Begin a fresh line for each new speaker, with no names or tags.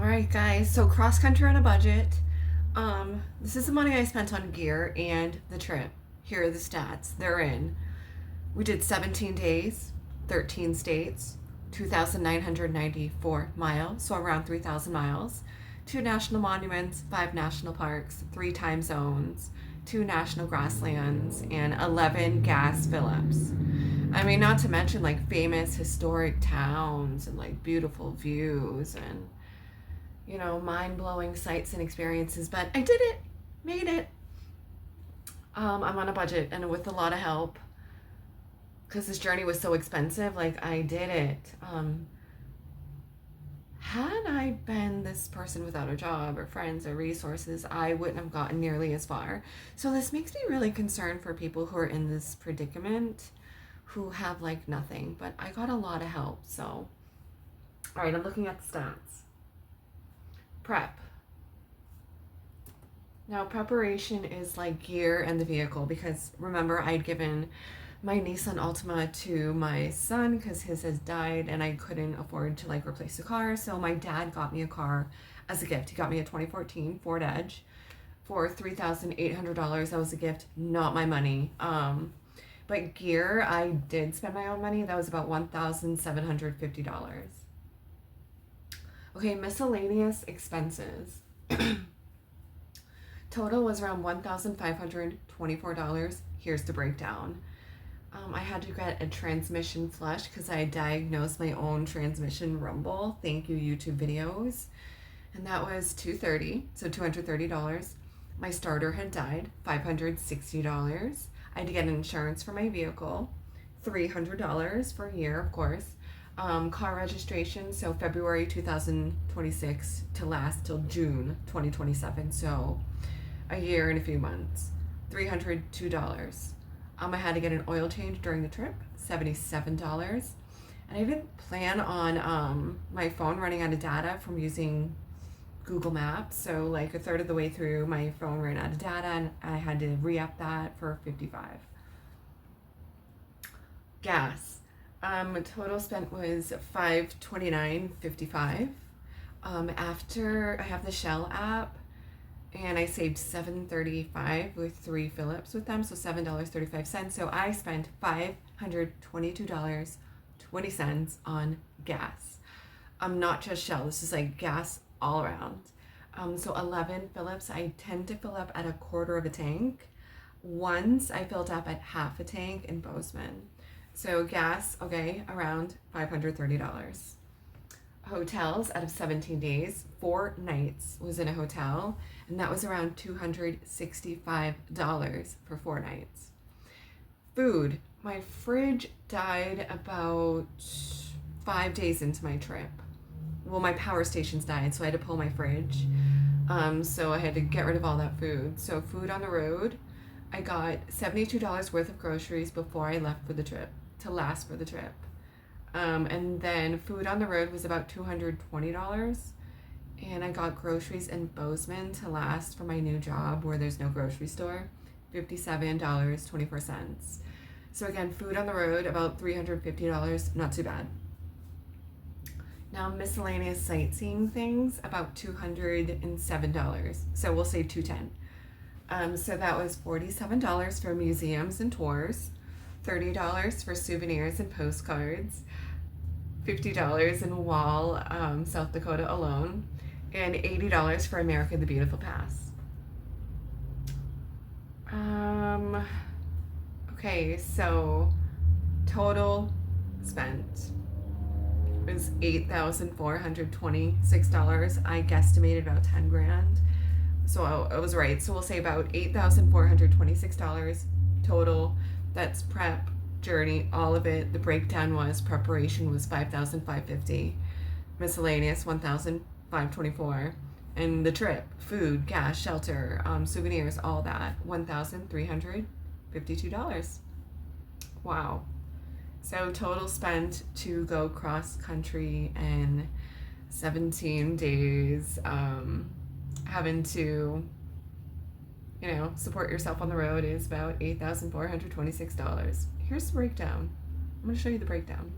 right, guys. So cross country on a budget. This is the money I spent on gear and the trip. Here are the stats. They're in. We did 17 days, 13 states, 2,994 miles, so around 3,000 miles, two national monuments, five national parks, three time zones, two national grasslands, and 11 gas fill-ups. I mean, not to mention like famous historic towns and like beautiful views and mind blowing sights and experiences, but I did it, made it. I'm on a budget and with a lot of help because this journey was so expensive. Like, I did it. Had I been this person without a job or friends or resources, I wouldn't have gotten nearly as far. So, this makes me really concerned for people who are in this predicament who have like nothing, but I got a lot of help. So, all right, I'm looking at the stats. Prep. Now, preparation is like gear and the vehicle because remember, I'd given my Nissan Altima to my son because his has died and I couldn't afford to like replace the car. So, my dad got me a car as a gift. He got me a 2014 Ford Edge for $3,800. That was a gift, not my money. But gear, I did spend my own money. That was about $1,750. Okay, miscellaneous expenses. Total was around $1,524. Here's the breakdown. I had to get a transmission flush because I diagnosed my own transmission rumble. Thank you, YouTube videos. And that was $230, so $230. My starter had died, $560. I had to get insurance for my vehicle, $300 for a year, of course. Car registration, so February 2026 to last till June 2027, so a year and a few months, $302. I had to get an oil change during the trip, $77. And I didn't plan on my phone running out of data from using Google Maps, so like a third of the way through my phone ran out of data and I had to re-up that for $55. Gas. Total spent was $529.55. After I have the Shell app and I saved $7.35 with three fill-ups with them, so $7.35. So I spent $522.20 on gas. Not just Shell. This is like gas all around. So 11 fill-ups. I tend to fill up at a quarter of a tank. Once I filled up at half a tank in Bozeman. So gas, okay, around $530. Hotels out of 17 days, 4 nights was in a hotel, and that was around $265 for 4 nights. Food, my fridge died about 5 days into my trip. Well, my power stations died, so I had to pull my fridge. So I had to get rid of all that food. So food on the road, I got $72 worth of groceries before I left for the trip, to last for the trip. And then food on the road was about $220. And I got groceries in Bozeman to last for my new job where there's no grocery store, $57.24. So again, food on the road, about $350, not too bad. Now, miscellaneous sightseeing things, about $207. So we'll say $210. So that was $47 for museums and tours, $30 for souvenirs and postcards, $50 in Wall, South Dakota alone, and $80 for America the Beautiful Pass. Okay, so total spent was $8,426. I guesstimated about 10 grand. So I was right. So we'll say about $8,426 total. That's prep, journey, all of it. The breakdown was preparation was $5,550, miscellaneous $1,524, and the trip, food, gas, shelter, souvenirs, all that $1,352. Wow. So total spent to go cross country in 17 days, having to, support yourself on the road is about $8,426. Here's the breakdown. I'm going to show you the breakdown.